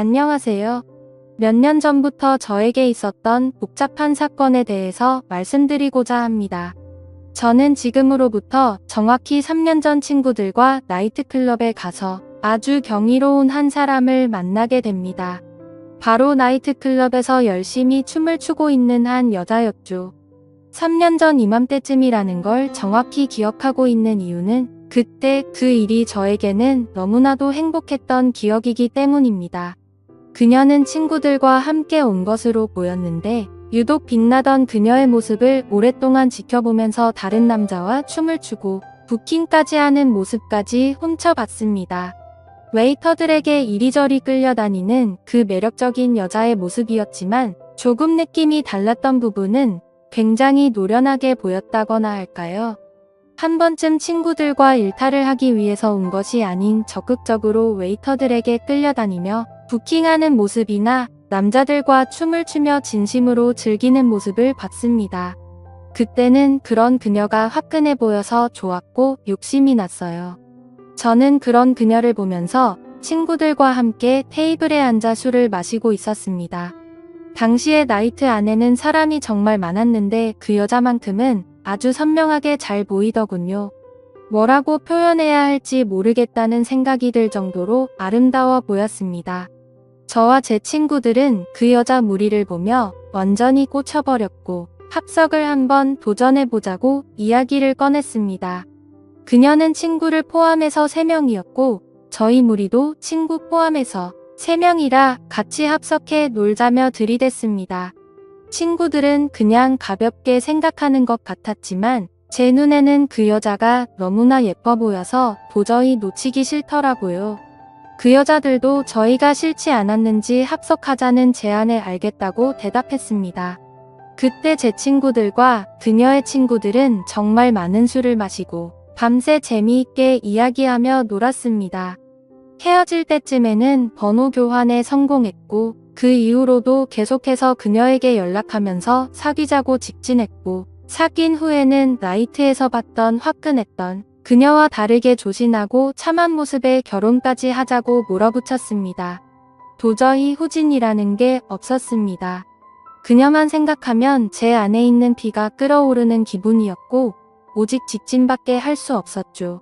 안녕하세요. 몇 년 전부터 저에게 있었던 복잡한 사건에 대해서 말씀드리고자 합니다. 저는 지금으로부터 정확히 3년 전 친구들과 나이트클럽에 가서 아주 경이로운 한 사람을 만나게 됩니다. 바로 나이트클럽에서 열심히 춤을 추고 있는 한 여자였죠. 3년 전 이맘때쯤이라는 걸 정확히 기억하고 있는 이유는 그때 그 일이 저에게는 너무나도 행복했던 기억이기 때문입니다. 그녀는 친구들과 함께 온 것으로 보였는데 유독 빛나던 그녀의 모습을 오랫동안 지켜보면서 다른 남자와 춤을 추고 부킹까지 하는 모습까지 훔쳐봤습니다. 웨이터들에게 이리저리 끌려다니는 그 매력적인 여자의 모습이었지만 조금 느낌이 달랐던 부분은 굉장히 노련하게 보였다거나 할까요? 한 번쯤 친구들과 일탈을 하기 위해서 온 것이 아닌 적극적으로 웨이터들에게 끌려다니며 부킹하는 모습이나 남자들과 춤을 추며 진심으로 즐기는 모습을 봤습니다. 그때는 그런 그녀가 화끈해 보여서 좋았고 욕심이 났어요. 저는 그런 그녀를 보면서 친구들과 함께 테이블에 앉아 술을 마시고 있었습니다. 당시에 나이트 안에는 사람이 정말 많았는데 그 여자만큼은 아주 선명하게 잘 보이더군요. 뭐라고 표현해야 할지 모르겠다는 생각이 들 정도로 아름다워 보였습니다. 저와 제 친구들은 그 여자 무리를 보며 완전히 꽂혀버렸고 합석을 한번 도전해보자고 이야기를 꺼냈습니다. 그녀는 친구를 포함해서 3명이었고 저희 무리도 친구 포함해서 3명이라 같이 합석해 놀자며 들이댔습니다. 친구들은 그냥 가볍게 생각하는 것 같았지만 제 눈에는 그 여자가 너무나 예뻐 보여서 도저히 놓치기 싫더라고요. 그 여자들도 저희가 싫지 않았는지 합석하자는 제안에 알겠다고 대답했습니다. 그때 제 친구들과 그녀의 친구들은 정말 많은 술을 마시고 밤새 재미있게 이야기하며 놀았습니다. 헤어질 때쯤에는 번호 교환에 성공했고 그 이후로도 계속해서 그녀에게 연락하면서 사귀자고 직진했고 사귄 후에는 나이트에서 봤던 화끈했던 그녀와 다르게 조신하고 참한 모습에 결혼까지 하자고 몰아붙였습니다. 도저히 후진이라는 게 없었습니다. 그녀만 생각하면 제 안에 있는 피가 끓어오르는 기분이었고 오직 직진밖에 할 수 없었죠.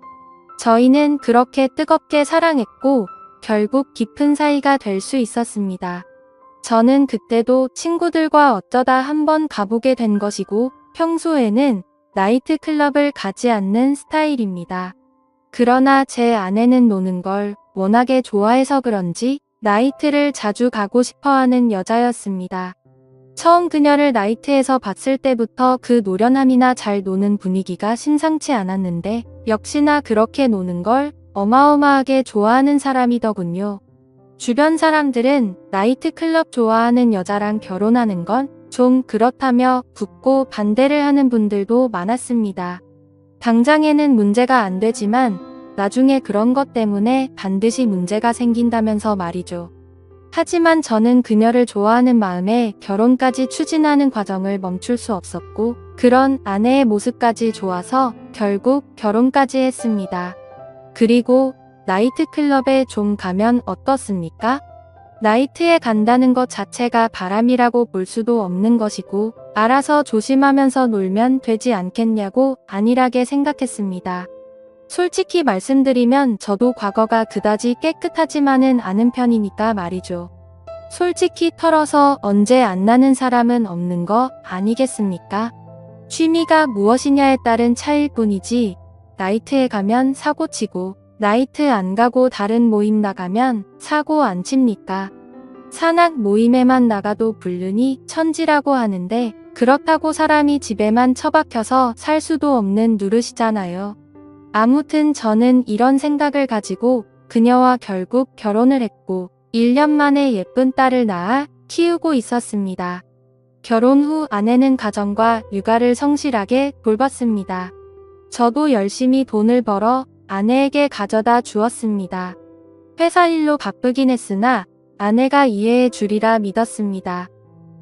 저희는 그렇게 뜨겁게 사랑했고 결국 깊은 사이가 될 수 있었습니다. 저는 그때도 친구들과 어쩌다 한번 가보게 된 것이고 평소에는 나이트클럽을 가지 않는 스타일입니다. 그러나 제 아내는 노는 걸 워낙에 좋아해서 그런지 나이트를 자주 가고 싶어하는 여자였습니다. 처음 그녀를 나이트에서 봤을 때부터 그 노련함이나 잘 노는 분위기가 심상치 않았는데 역시나 그렇게 노는 걸 어마어마하게 좋아하는 사람이더군요. 주변 사람들은 나이트클럽 좋아하는 여자랑 결혼하는 건 좀 그렇다며 붙고 반대를 하는 분들도 많았습니다. 당장에는 문제가 안 되지만 나중에 그런 것 때문에 반드시 문제가 생긴다면서 말이죠. 하지만 저는 그녀를 좋아하는 마음에 결혼까지 추진하는 과정을 멈출 수 없었고 그런 아내의 모습까지 좋아서 결국 결혼까지 했습니다. 그리고 나이트클럽에 좀 가면 어떻습니까? 나이트에 간다는 것 자체가 바람이라고 볼 수도 없는 것이고 알아서 조심하면서 놀면 되지 않겠냐고 안일하게 생각했습니다. 솔직히 말씀드리면 저도 과거가 그다지 깨끗하지만은 않은 편이니까 말이죠. 솔직히 털어서 언제 안 나는 사람은 없는 거 아니겠습니까? 취미가 무엇이냐에 따른 차이일 뿐이지 나이트에 가면 사고치고 나이트 안 가고 다른 모임 나가면 사고 안 칩니까? 산악 모임에만 나가도 불륜이 천지라고 하는데 그렇다고 사람이 집에만 처박혀서 살 수도 없는 누르시잖아요. 아무튼 저는 이런 생각을 가지고 그녀와 결국 결혼을 했고 1년 만에 예쁜 딸을 낳아 키우고 있었습니다. 결혼 후 아내는 가정과 육아를 성실하게 돌봤습니다. 저도 열심히 돈을 벌어 아내에게 가져다 주었습니다. 회사 일로 바쁘긴 했으나 아내가 이해해 주리라 믿었습니다.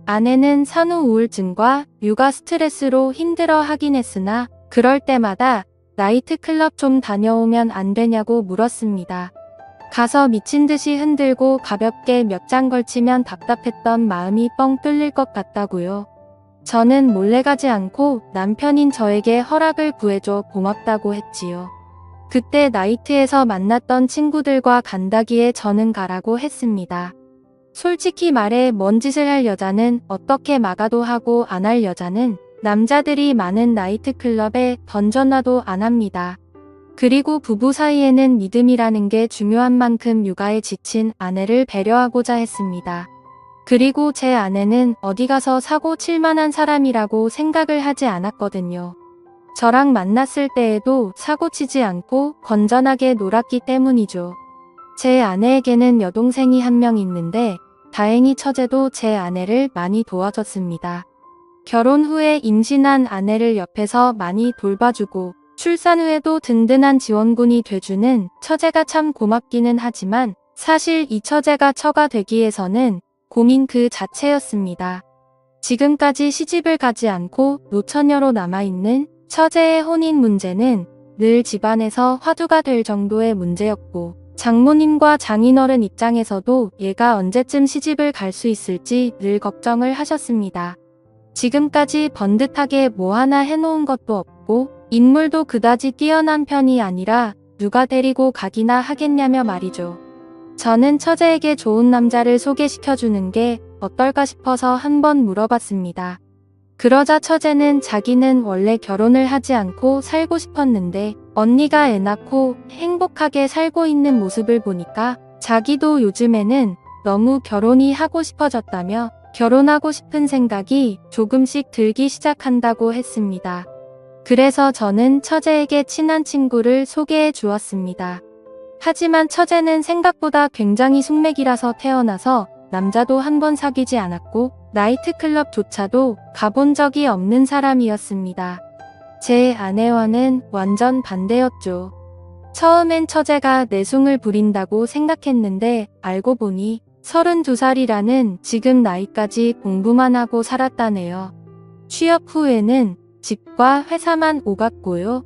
아내는 산후 우울증과 육아 스트레스로 힘들어 하긴 했으나 그럴 때마다 나이트클럽 좀 다녀오면 안 되냐고 물었습니다. 가서 미친 듯이 흔들고 가볍게 몇 장 걸치면 답답했던 마음이 뻥 뚫릴 것 같다고요. 저는 몰래 가지 않고 남편인 저에게 허락을 구해줘 고맙다고 했지요. 그때 나이트에서 만났던 친구들과 간다기에 저는 가라고 했습니다. 솔직히 말해 뭔 짓을 할 여자는 어떻게 막아도 하고 안 할 여자는 남자들이 많은 나이트클럽에 던져놔도 안 합니다. 그리고 부부 사이에는 믿음이라는 게 중요한 만큼 육아에 지친 아내를 배려하고자 했습니다. 그리고 제 아내는 어디 가서 사고 칠 만한 사람이라고 생각을 하지 않았거든요. 저랑 만났을 때에도 사고 치지 않고 건전하게 놀았기 때문이죠. 제 아내에게는 여동생이 한 명 있는데 다행히 처제도 제 아내를 많이 도와줬습니다. 결혼 후에 임신한 아내를 옆에서 많이 돌봐주고 출산 후에도 든든한 지원군이 돼주는 처제가 참 고맙기는 하지만 사실 이 처제가 처가 되기 위해서는 고민 그 자체였습니다. 지금까지 시집을 가지 않고 노처녀로 남아있는 처제의 혼인 문제는 늘 집안에서 화두가 될 정도의 문제였고 장모님과 장인어른 입장에서도 얘가 언제쯤 시집을 갈 수 있을지 늘 걱정을 하셨습니다. 지금까지 번듯하게 뭐 하나 해놓은 것도 없고 인물도 그다지 뛰어난 편이 아니라 누가 데리고 가기나 하겠냐며 말이죠. 저는 처제에게 좋은 남자를 소개시켜주는 게 어떨까 싶어서 한번 물어봤습니다. 그러자 처제는 자기는 원래 결혼을 하지 않고 살고 싶었는데 언니가 애 낳고 행복하게 살고 있는 모습을 보니까 자기도 요즘에는 너무 결혼이 하고 싶어졌다며 결혼하고 싶은 생각이 조금씩 들기 시작한다고 했습니다. 그래서 저는 처제에게 친한 친구를 소개해 주었습니다. 하지만 처제는 생각보다 굉장히 숙맥이라서 태어나서 남자도 한 번 사귀지 않았고 나이트클럽조차도 가본 적이 없는 사람이었습니다. 제 아내와는 완전 반대였죠. 처음엔 처제가 내숭을 부린다고 생각했는데 알고 보니 32살이라는 지금 나이까지 공부만 하고 살았다네요. 취업 후에는 집과 회사만 오갔고요.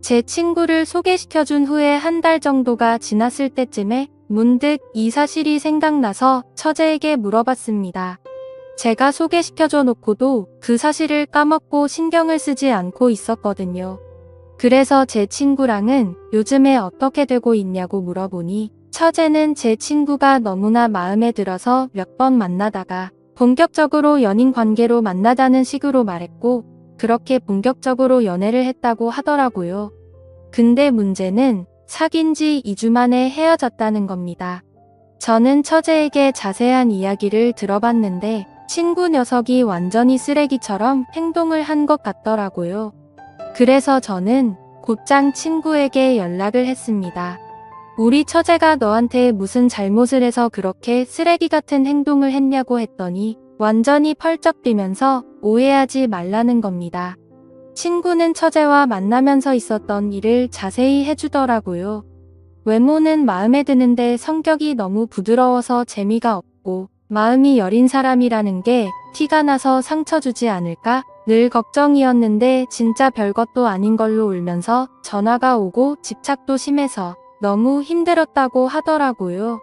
제 친구를 소개시켜준 후에 한 달 정도가 지났을 때쯤에 문득 이 사실이 생각나서 처제에게 물어봤습니다. 제가 소개시켜줘 놓고도 그 사실을 까먹고 신경을 쓰지 않고 있었거든요. 그래서 제 친구랑은 요즘에 어떻게 되고 있냐고 물어보니 처제는 제 친구가 너무나 마음에 들어서 몇 번 만나다가 본격적으로 연인 관계로 만나자는 식으로 말했고 그렇게 본격적으로 연애를 했다고 하더라고요. 근데 문제는 사귄 지 2주 만에 헤어졌다는 겁니다. 저는 처제에게 자세한 이야기를 들어봤는데 친구 녀석이 완전히 쓰레기처럼 행동을 한 것 같더라고요. 그래서 저는 곧장 친구에게 연락을 했습니다. 우리 처제가 너한테 무슨 잘못을 해서 그렇게 쓰레기 같은 행동을 했냐고 했더니 완전히 펄쩍 뛰면서 오해하지 말라는 겁니다. 친구는 처제와 만나면서 있었던 일을 자세히 해주더라고요. 외모는 마음에 드는데 성격이 너무 부드러워서 재미가 없고 마음이 여린 사람이라는 게 티가 나서 상처 주지 않을까 늘 걱정이었는데 진짜 별것도 아닌 걸로 울면서 전화가 오고 집착도 심해서 너무 힘들었다고 하더라고요.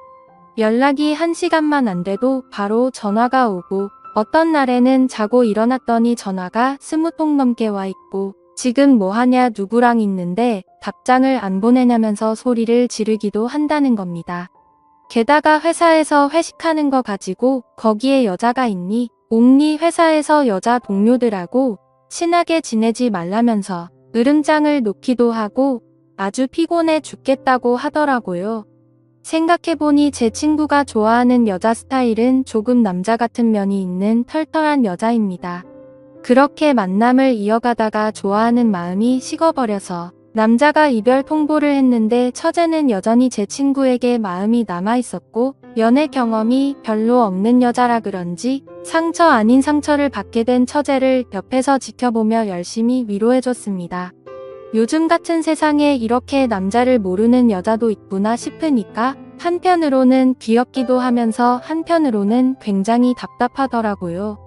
연락이 1시간만 안 돼도 바로 전화가 오고 어떤 날에는 자고 일어났더니 전화가 20통 넘게 와 있고 지금 뭐하냐 누구랑 있는데 답장을 안 보내냐면서 소리를 지르기도 한다는 겁니다. 게다가 회사에서 회식하는 거 가지고 거기에 여자가 있니? 옥니 회사에서 여자 동료들하고 친하게 지내지 말라면서 으름장을 놓기도 하고 아주 피곤해 죽겠다고 하더라고요. 생각해보니 제 친구가 좋아하는 여자 스타일은 조금 남자 같은 면이 있는 털털한 여자입니다. 그렇게 만남을 이어가다가 좋아하는 마음이 식어버려서 남자가 이별 통보를 했는데 처제는 여전히 제 친구에게 마음이 남아있었고 연애 경험이 별로 없는 여자라 그런지 상처 아닌 상처를 받게 된 처제를 옆에서 지켜보며 열심히 위로해줬습니다. 요즘 같은 세상에 이렇게 남자를 모르는 여자도 있구나 싶으니까 한편으로는 귀엽기도 하면서 한편으로는 굉장히 답답하더라고요.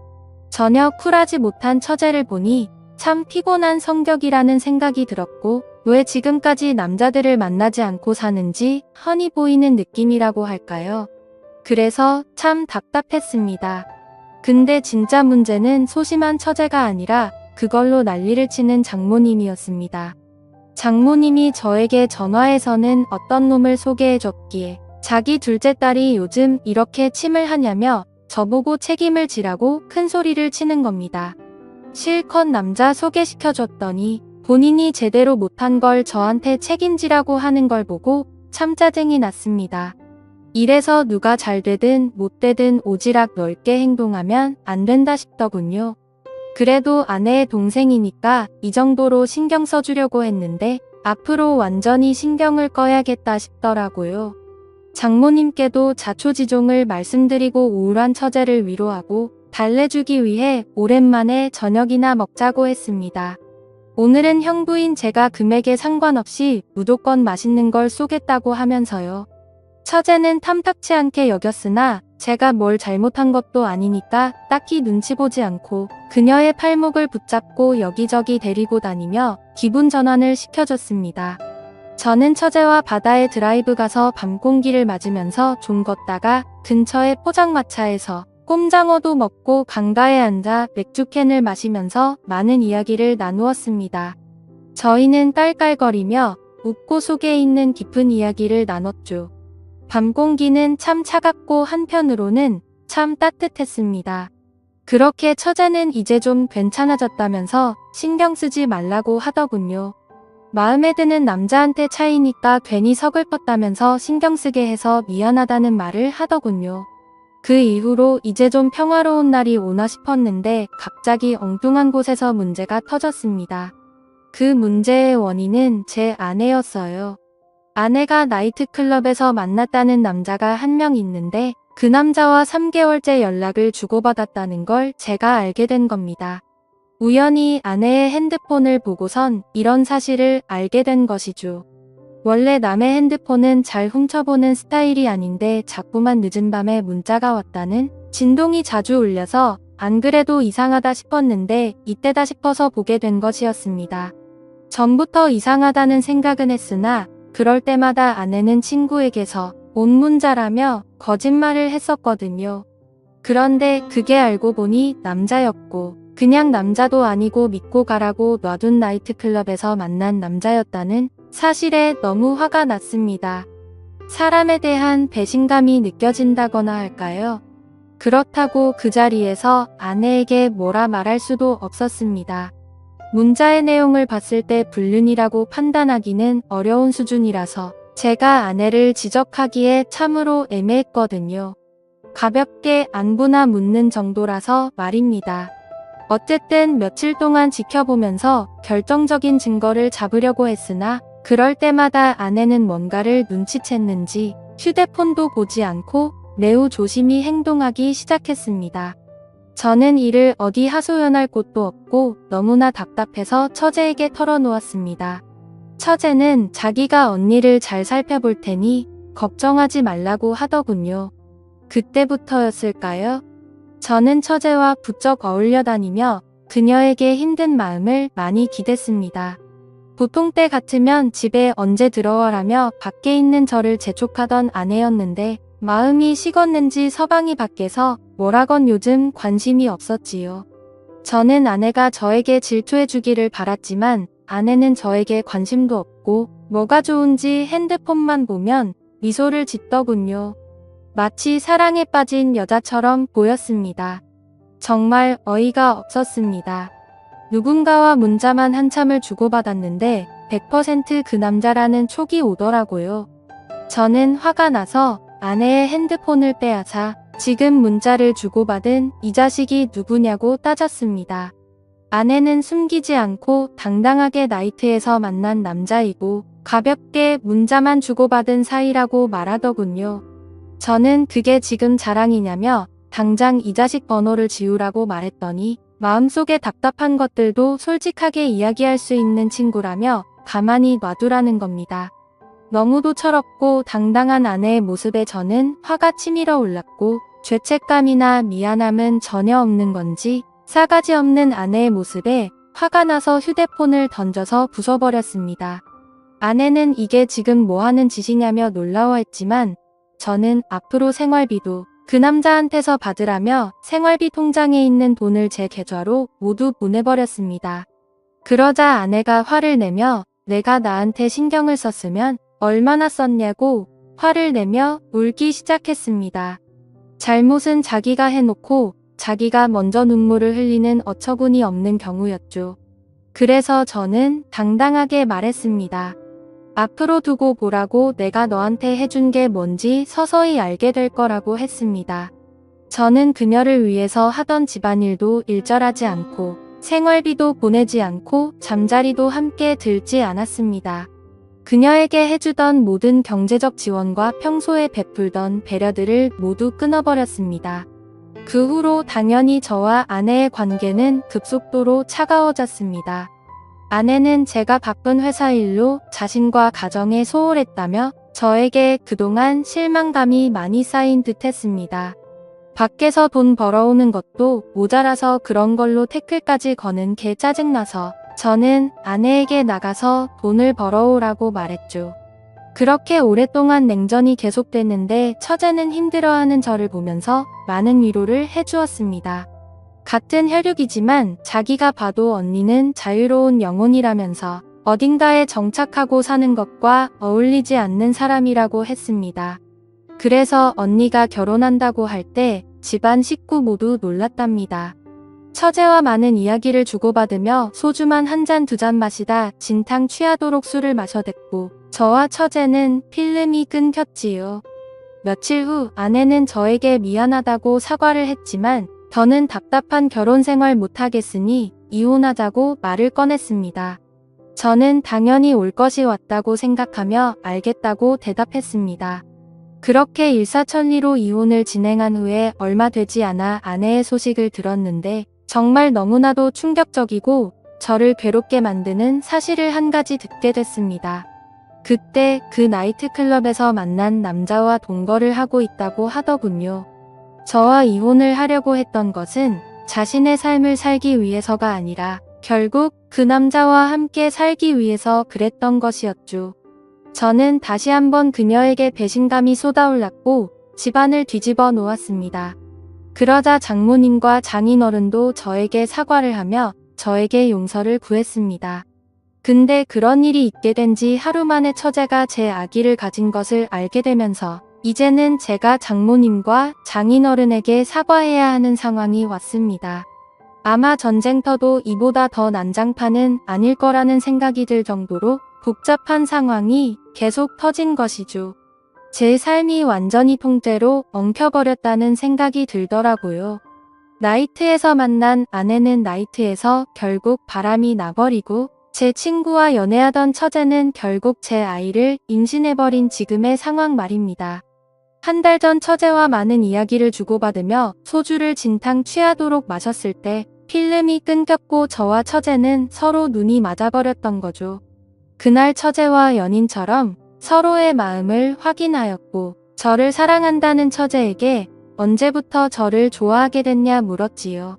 전혀 쿨하지 못한 처제를 보니 참 피곤한 성격이라는 생각이 들었고 왜 지금까지 남자들을 만나지 않고 사는지 훤히 보이는 느낌이라고 할까요? 그래서 참 답답했습니다. 근데 진짜 문제는 소심한 처제가 아니라 그걸로 난리를 치는 장모님이었습니다. 장모님이 저에게 전화해서는 어떤 놈을 소개해줬기에 자기 둘째 딸이 요즘 이렇게 침을 하냐며 저보고 책임을 지라고 큰 소리를 치는 겁니다. 실컷 남자 소개시켜줬더니 본인이 제대로 못한 걸 저한테 책임지라고 하는 걸 보고 참 짜증이 났습니다. 이래서 누가 잘 되든 못 되든 오지랖 넓게 행동하면 안 된다 싶더군요. 그래도 아내의 동생이니까 이 정도로 신경 써주려고 했는데 앞으로 완전히 신경을 꺼야겠다 싶더라고요. 장모님께도 자초지종을 말씀드리고 우울한 처제를 위로하고 달래주기 위해 오랜만에 저녁이나 먹자고 했습니다. 오늘은 형부인 제가 금액에 상관없이 무조건 맛있는 걸 쏘겠다고 하면서요. 처제는 탐탁치 않게 여겼으나 제가 뭘 잘못한 것도 아니니까 딱히 눈치 보지 않고 그녀의 팔목을 붙잡고 여기저기 데리고 다니며 기분 전환을 시켜줬습니다. 저는 처제와 바다에 드라이브 가서 밤 공기를 맞으면서 좀 걷다가 근처의 포장마차에서 꼼장어도 먹고 강가에 앉아 맥주캔을 마시면서 많은 이야기를 나누었습니다. 저희는 깔깔거리며 웃고 속에 있는 깊은 이야기를 나눴죠. 밤 공기는 참 차갑고 한편으로는 참 따뜻했습니다. 그렇게 처제는 이제 좀 괜찮아졌다면서 신경 쓰지 말라고 하더군요. 마음에 드는 남자한테 차이니까 괜히 서글펐다면서 신경 쓰게 해서 미안하다는 말을 하더군요. 그 이후로 이제 좀 평화로운 날이 오나 싶었는데 갑자기 엉뚱한 곳에서 문제가 터졌습니다. 그 문제의 원인은 제 아내였어요. 아내가 나이트클럽에서 만났다는 남자가 한 명 있는데 그 남자와 3개월째 연락을 주고받았다는 걸 제가 알게 된 겁니다. 우연히 아내의 핸드폰을 보고선 이런 사실을 알게 된 것이죠. 원래 남의 핸드폰은 잘 훔쳐보는 스타일이 아닌데 자꾸만 늦은 밤에 문자가 왔다는 진동이 자주 울려서 안 그래도 이상하다 싶었는데 이때다 싶어서 보게 된 것이었습니다. 전부터 이상하다는 생각은 했으나 그럴 때마다 아내는 친구에게서 온 문자라며 거짓말을 했었거든요. 그런데 그게 알고 보니 남자였고 그냥 남자도 아니고 믿고 가라고 놔둔 나이트클럽에서 만난 남자였다는 사실에 너무 화가 났습니다. 사람에 대한 배신감이 느껴진다거나 할까요? 그렇다고 그 자리에서 아내에게 뭐라 말할 수도 없었습니다. 문자의 내용을 봤을 때 불륜이라고 판단하기는 어려운 수준이라서 제가 아내를 지적하기에 참으로 애매했거든요. 가볍게 안부나 묻는 정도라서 말입니다. 어쨌든 며칠 동안 지켜보면서 결정적인 증거를 잡으려고 했으나 그럴 때마다 아내는 뭔가를 눈치챘는지 휴대폰도 보지 않고 매우 조심히 행동하기 시작했습니다. 저는 이를 어디 하소연할 곳도 없고 너무나 답답해서 처제에게 털어놓았습니다. 처제는 자기가 언니를 잘 살펴볼 테니 걱정하지 말라고 하더군요. 그때부터였을까요? 저는 처제와 부쩍 어울려 다니며 그녀에게 힘든 마음을 많이 기댔습니다. 보통 때 같으면 집에 언제 들어와라며 밖에 있는 저를 재촉하던 아내였는데 마음이 식었는지 서방이 밖에서 뭐라건 요즘 관심이 없었지요. 저는 아내가 저에게 질투해주기를 바랐지만 아내는 저에게 관심도 없고 뭐가 좋은지 핸드폰만 보면 미소를 짓더군요. 마치 사랑에 빠진 여자처럼 보였습니다. 정말 어이가 없었습니다. 누군가와 문자만 한참을 주고받았는데 100% 그 남자라는 촉이 오더라고요. 저는 화가 나서 아내의 핸드폰을 빼앗아 지금 문자를 주고받은 이 자식이 누구냐고 따졌습니다. 아내는 숨기지 않고 당당하게 나이트에서 만난 남자이고 가볍게 문자만 주고받은 사이라고 말하더군요. 저는 그게 지금 자랑이냐며 당장 이 자식 번호를 지우라고 말했더니 마음속에 답답한 것들도 솔직하게 이야기할 수 있는 친구라며 가만히 놔두라는 겁니다. 너무도 철없고 당당한 아내의 모습에 저는 화가 치밀어 올랐고 죄책감이나 미안함은 전혀 없는 건지 싸가지 없는 아내의 모습에 화가 나서 휴대폰을 던져서 부숴버렸습니다. 아내는 이게 지금 뭐 하는 짓이냐며 놀라워했지만 저는 앞으로 생활비도 그 남자한테서 받으라며 생활비 통장에 있는 돈을 제 계좌로 모두 보내버렸습니다. 그러자 아내가 화를 내며 내가 나한테 신경을 썼으면 얼마나 썼냐고 화를 내며 울기 시작했습니다. 잘못은 자기가 해놓고 자기가 먼저 눈물을 흘리는 어처구니 없는 경우였죠. 그래서 저는 당당하게 말했습니다. 앞으로 두고 보라고 내가 너한테 해준 게 뭔지 서서히 알게 될 거라고 했습니다. 저는 그녀를 위해서 하던 집안일도 일절하지 않고 생활비도 보내지 않고 잠자리도 함께 들지 않았습니다. 그녀에게 해주던 모든 경제적 지원과 평소에 베풀던 배려들을 모두 끊어버렸습니다. 그 후로 당연히 저와 아내의 관계는 급속도로 차가워졌습니다. 아내는 제가 바쁜 회사 일로 자신과 가정에 소홀했다며 저에게 그동안 실망감이 많이 쌓인 듯 했습니다. 밖에서 돈 벌어오는 것도 모자라서 그런 걸로 태클까지 거는 게 짜증나서 저는 아내에게 나가서 돈을 벌어오라고 말했죠. 그렇게 오랫동안 냉전이 계속됐는데 처제는 힘들어하는 저를 보면서 많은 위로를 해주었습니다. 같은 혈육이지만 자기가 봐도 언니는 자유로운 영혼이라면서 어딘가에 정착하고 사는 것과 어울리지 않는 사람이라고 했습니다. 그래서 언니가 결혼한다고 할 때 집안 식구 모두 놀랐답니다. 처제와 많은 이야기를 주고받으며 소주만 한 잔 두 잔 마시다 진탕 취하도록 술을 마셔댔고 저와 처제는 필름이 끊겼지요. 며칠 후 아내는 저에게 미안하다고 사과를 했지만 저는 답답한 결혼 생활 못하겠으니 이혼하자고 말을 꺼냈습니다. 저는 당연히 올 것이 왔다고 생각하며 알겠다고 대답했습니다. 그렇게 일사천리로 이혼을 진행한 후에 얼마 되지 않아 아내의 소식을 들었는데 정말 너무나도 충격적이고 저를 괴롭게 만드는 사실을 한 가지 듣게 됐습니다. 그때 그 나이트클럽에서 만난 남자와 동거를 하고 있다고 하더군요. 저와 이혼을 하려고 했던 것은 자신의 삶을 살기 위해서가 아니라 결국 그 남자와 함께 살기 위해서 그랬던 것이었죠. 저는 다시 한번 그녀에게 배신감이 쏟아올랐고 집안을 뒤집어 놓았습니다. 그러자 장모님과 장인어른도 저에게 사과를 하며 저에게 용서를 구했습니다. 근데 그런 일이 있게 된 지 하루 만에 처제가 제 아기를 가진 것을 알게 되면서 이제는 제가 장모님과 장인어른에게 사과해야 하는 상황이 왔습니다. 아마 전쟁터도 이보다 더 난장판은 아닐 거라는 생각이 들 정도로 복잡한 상황이 계속 터진 것이죠. 제 삶이 완전히 통째로 엉켜버렸다는 생각이 들더라고요. 나이트에서 만난 아내는 나이트에서 결국 바람이 나버리고 제 친구와 연애하던 처제는 결국 제 아이를 임신해버린 지금의 상황 말입니다. 한 달 전 처제와 많은 이야기를 주고받으며 소주를 진탕 취하도록 마셨을 때 필름이 끊겼고 저와 처제는 서로 눈이 맞아버렸던 거죠. 그날 처제와 연인처럼 서로의 마음을 확인하였고 저를 사랑한다는 처제에게 언제부터 저를 좋아하게 됐냐 물었지요.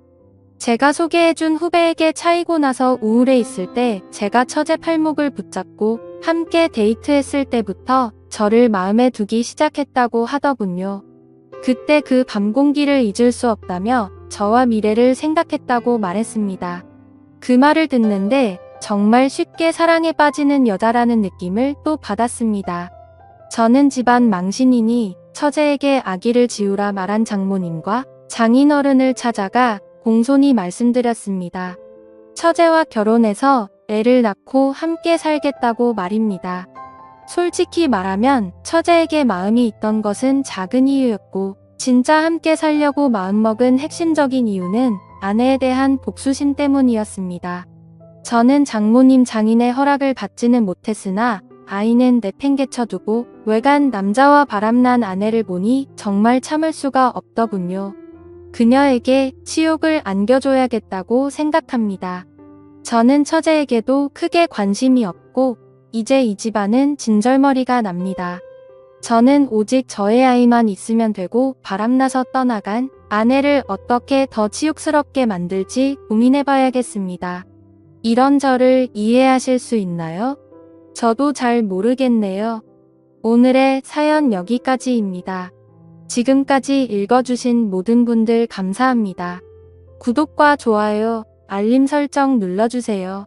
제가 소개해준 후배에게 차이고 나서 우울해 있을 때 제가 처제 팔목을 붙잡고 함께 데이트했을 때부터 저를 마음에 두기 시작했다고 하더군요. 그때 그 밤 공기를 잊을 수 없다며 저와 미래를 생각했다고 말했습니다. 그 말을 듣는데 정말 쉽게 사랑에 빠지는 여자라는 느낌을 또 받았습니다. 저는 집안 망신이니 처제에게 아기를 지우라 말한 장모님과 장인어른을 찾아가 공손히 말씀드렸습니다. 처제와 결혼해서 애를 낳고 함께 살겠다고 말입니다. 솔직히 말하면 처제에게 마음이 있던 것은 작은 이유였고 진짜 함께 살려고 마음먹은 핵심적인 이유는 아내에 대한 복수심 때문이었습니다. 저는 장모님 장인의 허락을 받지는 못했으나 아이는 내팽개쳐두고 외간 남자와 바람난 아내를 보니 정말 참을 수가 없더군요. 그녀에게 치욕을 안겨줘야겠다고 생각합니다. 저는 처제에게도 크게 관심이 없고 이제 이 집안은 진절머리가 납니다. 저는 오직 저의 아이만 있으면 되고 바람나서 떠나간 아내를 어떻게 더 치욕스럽게 만들지 고민해봐야겠습니다. 이런 저를 이해하실 수 있나요? 저도 잘 모르겠네요. 오늘의 사연 여기까지입니다. 지금까지 읽어주신 모든 분들 감사합니다. 구독과 좋아요, 알림 설정 눌러주세요.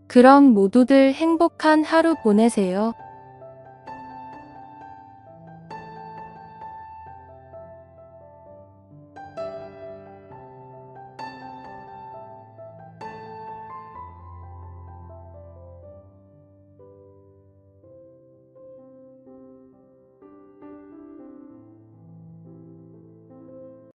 그럼 모두들 행복한 하루 보내세요.